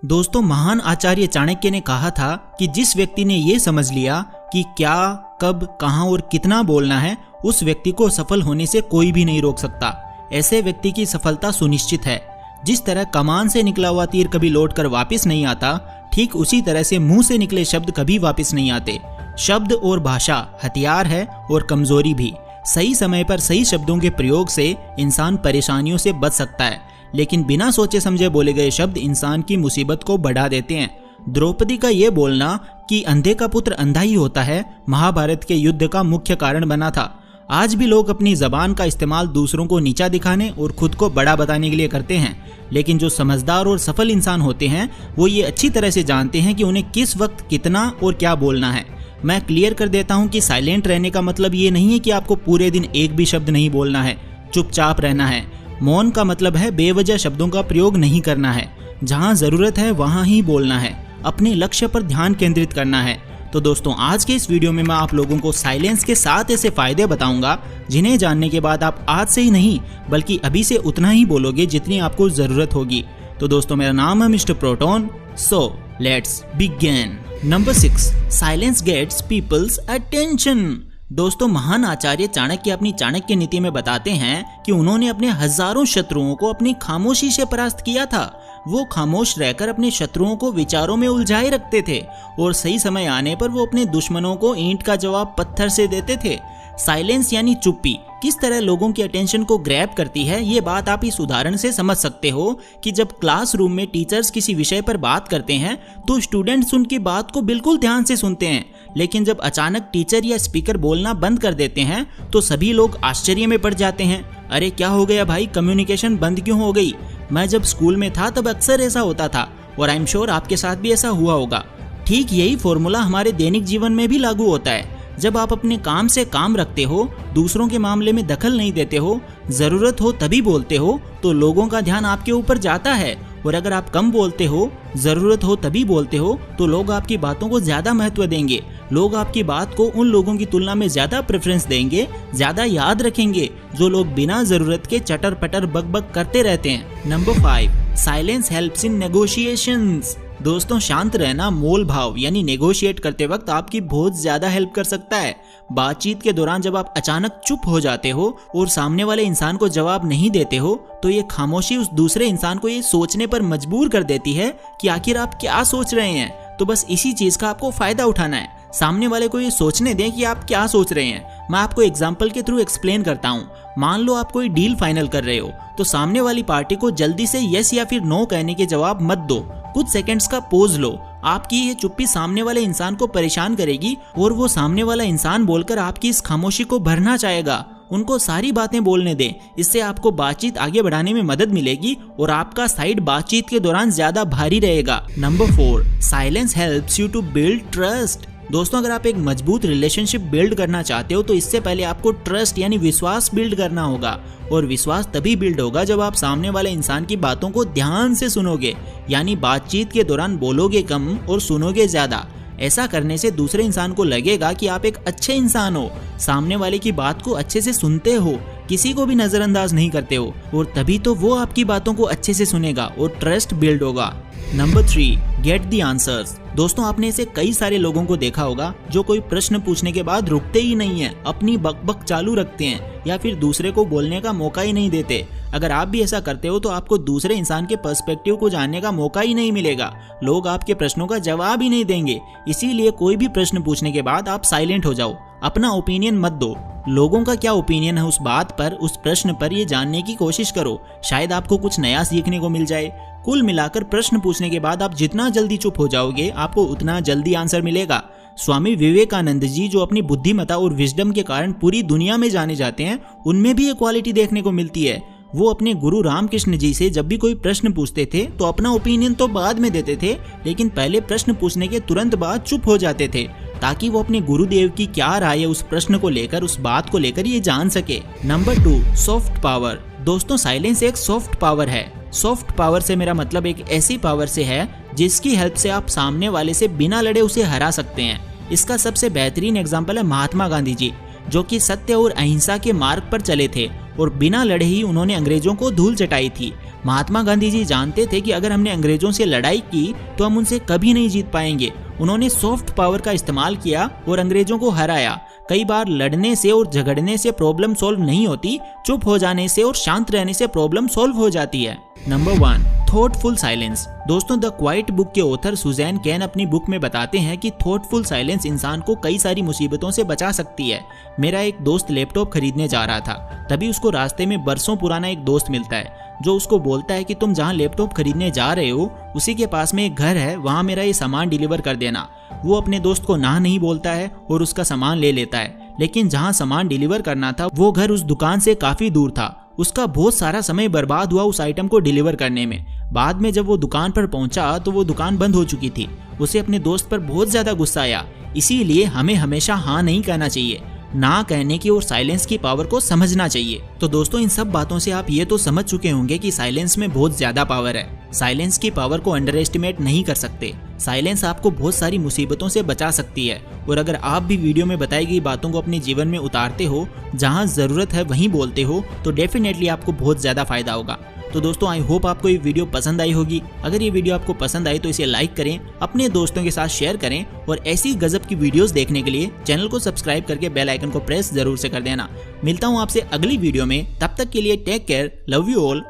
दोस्तों, महान आचार्य चाणक्य ने कहा था कि जिस व्यक्ति ने ये समझ लिया कि क्या, कब, कहाँ और कितना बोलना है, उस व्यक्ति को सफल होने से कोई भी नहीं रोक सकता। ऐसे व्यक्ति की सफलता सुनिश्चित है। जिस तरह कमान से निकला हुआ तीर कभी लौटकर वापस नहीं आता, ठीक उसी तरह से मुंह से निकले शब्द कभी वापस नहीं आते। शब्द और भाषा हथियार है और कमजोरी भी। सही समय पर सही शब्दों के प्रयोग से इंसान परेशानियों से बच सकता है, लेकिन बिना सोचे समझे बोले गए शब्द इंसान की मुसीबत को बढ़ा देते हैं। द्रौपदी का ये बोलना कि अंधे का पुत्र अंधा ही होता है, महाभारत के युद्ध का मुख्य कारण बना था। आज भी लोग अपनी जबान का इस्तेमाल दूसरों को नीचा दिखाने और खुद को बड़ा बताने के लिए करते हैं, लेकिन जो समझदार और सफल इंसान होते हैं वो ये अच्छी तरह से जानते हैं कि उन्हें किस वक्त कितना और क्या बोलना है। मैं क्लियर कर देता हूँ कि साइलेंट रहने का मतलब ये नहीं है कि आपको पूरे दिन एक भी शब्द नहीं बोलना है, चुपचाप रहना है। मौन का मतलब है बेवजह शब्दों का प्रयोग नहीं करना है। जहाँ जरूरत है वहाँ ही बोलना है, अपने लक्ष्य पर ध्यान केंद्रित करना है। तो दोस्तों, आज के इस वीडियो में मैं आप लोगों को साइलेंस के 7 ऐसे फायदे बताऊंगा जिन्हें जानने के बाद आप आज से ही नहीं बल्कि अभी से उतना ही बोलोगे जितनी आपको जरूरत होगी। तो दोस्तों, मेरा नाम है mister Proton, so let's begin. Number 6, silence gets people's attention. दोस्तों, महान आचार्य चाणक्य अपनी चाणक्य नीति में बताते हैं कि उन्होंने अपने हजारों शत्रुओं को अपनी खामोशी से परास्त किया था। वो खामोश रहकर अपने शत्रुओं को विचारों में उलझाए रखते थे और सही समय आने पर वो अपने दुश्मनों को ईंट का जवाब पत्थर से देते थे। साइलेंस यानी चुप्पी किस तरह लोगों की अटेंशन को ग्रैब करती है, ये बात आप इस उदाहरण से समझ सकते हो कि जब क्लासरूम में टीचर्स किसी विषय पर बात करते हैं तो स्टूडेंट्स उनकी बात को बिल्कुल ध्यान से सुनते हैं, लेकिन जब अचानक टीचर या स्पीकर बोलना बंद कर देते हैं तो सभी लोग आश्चर्य में पड़ जाते हैं। अरे क्या हो गया भाई, कम्युनिकेशन बंद क्यों हो गई? मैं जब स्कूल में था तब अक्सर ऐसा होता था और आई एम श्योर आपके साथ भी ऐसा हुआ होगा। ठीक यही फॉर्मूला हमारे दैनिक जीवन में भी लागू होता है। जब आप अपने काम से काम रखते हो, दूसरों के मामले में दखल नहीं देते हो, जरूरत हो तभी बोलते हो, तो लोगों का ध्यान आपके ऊपर जाता है। और अगर आप कम बोलते हो, जरूरत हो तभी बोलते हो, तो लोग आपकी बातों को ज्यादा महत्व देंगे। लोग आपकी बात को उन लोगों की तुलना में ज्यादा प्रेफरेंस देंगे, ज्यादा याद रखेंगे जो लोग बिना जरूरत के चटर पटर बक करते रहते हैं। Number 5, silence helps in negotiations. दोस्तों, शांत रहना मोल भाव यानी नेगोशिएट करते वक्त आपकी बहुत ज्यादा हेल्प कर सकता है। बातचीत के दौरान जब आप अचानक चुप हो जाते हो और सामने वाले इंसान को जवाब नहीं देते हो, तो ये खामोशी उस दूसरे इंसान को ये सोचने पर मजबूर कर देती है कि आखिर आप क्या सोच रहे हैं। तो बस इसी चीज का आपको फायदा उठाना है। सामने वाले को ये सोचने दें कि आप क्या सोच रहे हैं। मैं आपको एग्जाम्पल के थ्रू एक्सप्लेन करता हूँ। मान लो आप कोई डील फाइनल कर रहे हो, तो सामने वाली पार्टी को जल्दी से यस या फिर नो कहने के जवाब मत दो। कुछ सेकंड्स का पोज लो। आपकी ये चुप्पी सामने वाले इंसान को परेशान करेगी और वो सामने वाला इंसान बोलकर आपकी इस खामोशी को भरना चाहेगा। उनको सारी बातें बोलने दें। इससे आपको बातचीत आगे बढ़ाने में मदद मिलेगी और आपका साइड बातचीत के दौरान ज्यादा भारी रहेगा। Number 4, silence helps you to build trust. दोस्तों, अगर आप एक मजबूत रिलेशनशिप बिल्ड करना चाहते हो तो इससे पहले आपको ट्रस्ट यानी विश्वास बिल्ड करना होगा। और विश्वास तभी बिल्ड होगा जब आप सामने वाले इंसान की बातों को ध्यान से सुनोगे, यानी बातचीत के दौरान बोलोगे कम और सुनोगे ज्यादा। ऐसा करने से दूसरे इंसान को लगेगा कि आप एक अच्छे इंसान हो, सामने वाले की बात को अच्छे से सुनते हो, किसी को भी नजरअंदाज नहीं करते हो, और तभी तो वो आपकी बातों को अच्छे से सुनेगा और ट्रस्ट बिल्ड होगा। Number 3, get the answers. दोस्तों, आपने ऐसे कई सारे लोगों को देखा होगा जो कोई प्रश्न पूछने के बाद रुकते ही नहीं है, अपनी बकबक चालू रखते हैं या फिर दूसरे को बोलने का मौका ही नहीं देते। अगर आप भी ऐसा करते हो तो आपको दूसरे इंसान के पर्सपेक्टिव को जानने का मौका ही नहीं मिलेगा। लोग आपके प्रश्नों का जवाब ही नहीं देंगे। इसीलिए कोई भी प्रश्न पूछने के बाद आप साइलेंट हो जाओ, अपना ओपिनियन मत दो। लोगों का क्या ओपिनियन है उस बात पर, उस प्रश्न पर, ये जानने की कोशिश करो। शायद आपको कुछ नया सीखने को मिल जाए। कुल मिलाकर प्रश्न पूछने के बाद आप जितना जल्दी चुप हो जाओगे, आपको उतना जल्दी आंसर मिलेगा। स्वामी विवेकानंद जी, जो अपनी बुद्धिमत्ता और विजडम के कारण पूरी दुनिया में जाने जाते हैं, उनमें भी ये क्वालिटी देखने को मिलती है। वो अपने गुरु रामकृष्ण जी से जब भी कोई प्रश्न पूछते थे तो अपना ओपिनियन तो बाद में देते थे, लेकिन पहले प्रश्न पूछने के तुरंत बाद चुप हो जाते थे, ताकि वो अपने गुरुदेव की क्या राय है उस प्रश्न को लेकर, उस बात को लेकर ये जान सके। Number 2, soft power. दोस्तों, साइलेंस एक सॉफ्ट पावर है। सॉफ्ट पावर से मेरा मतलब एक ऐसी पावर से है जिसकी हेल्प से आप सामने वाले से बिना लड़े उसे हरा सकते हैं। इसका सबसे बेहतरीन एग्जाम्पल है महात्मा गांधी जी, जो कि सत्य और अहिंसा के मार्ग पर चले थे और बिना लड़े ही उन्होंने अंग्रेजों को धूल चटाई थी। महात्मा गांधी जी जानते थे कि अगर हमने अंग्रेजों से लड़ाई की तो हम उनसे कभी नहीं जीत पाएंगे। उन्होंने सॉफ्ट पावर का इस्तेमाल किया और अंग्रेजों को हराया। कई बार लड़ने से और झगड़ने से प्रॉब्लम सॉल्व नहीं होती, चुप हो जाने से और शांत रहने से प्रॉब्लम सॉल्व हो जाती है। Number 1, thoughtful silence. दोस्तों, द क्वाइट बुक के ऑथर सुजैन कैन अपनी बुक में बताते हैं कि थॉटफुल साइलेंस इंसान को कई सारी मुसीबतों से बचा सकती है। मेरा एक दोस्त लैपटॉप खरीदने जा रहा था, तभी उसको रास्ते में बरसों पुराना एक दोस्त मिलता है जो उसको बोलता है कि तुम जहाँ लैपटॉप खरीदने जा रहे हो उसी के पास में एक घर है, वहाँ मेरा ये सामान डिलीवर कर देना। वो अपने दोस्त को ना नहीं बोलता है और उसका सामान ले लेता है, लेकिन जहाँ सामान डिलीवर करना था वो घर उस दुकान से काफी दूर था। उसका बहुत सारा समय बर्बाद हुआ उस आइटम को डिलीवर करने में। बाद में जब वो दुकान पर पहुंचा तो वो दुकान बंद हो चुकी थी। उसे अपने दोस्त पर बहुत ज्यादा गुस्सा आया। इसीलिए हमें हमेशा हाँ नहीं कहना चाहिए, ना कहने की और साइलेंस की पावर को समझना चाहिए। तो दोस्तों, इन सब बातों से आप ये तो समझ चुके होंगे कि साइलेंस में बहुत ज्यादा पावर है। साइलेंस की पावर को अंडर एस्टिमेट नहीं कर सकते। साइलेंस आपको बहुत सारी मुसीबतों से बचा सकती है। और अगर आप भी वीडियो में बताई गई बातों को अपने जीवन में उतारते हो, जहां जरूरत है वहीं बोलते हो, तो डेफिनेटली आपको बहुत ज्यादा फायदा होगा। तो दोस्तों, आई होप आपको ये वीडियो पसंद आई होगी। अगर ये वीडियो आपको पसंद आई तो इसे लाइक करें, अपने दोस्तों के साथ शेयर करें और ऐसी गजब की वीडियोस देखने के लिए चैनल को सब्सक्राइब करके बेल आइकन को प्रेस जरूर से कर देना। मिलता हूँ आपसे अगली वीडियो में, तब तक के लिए take care, love you all.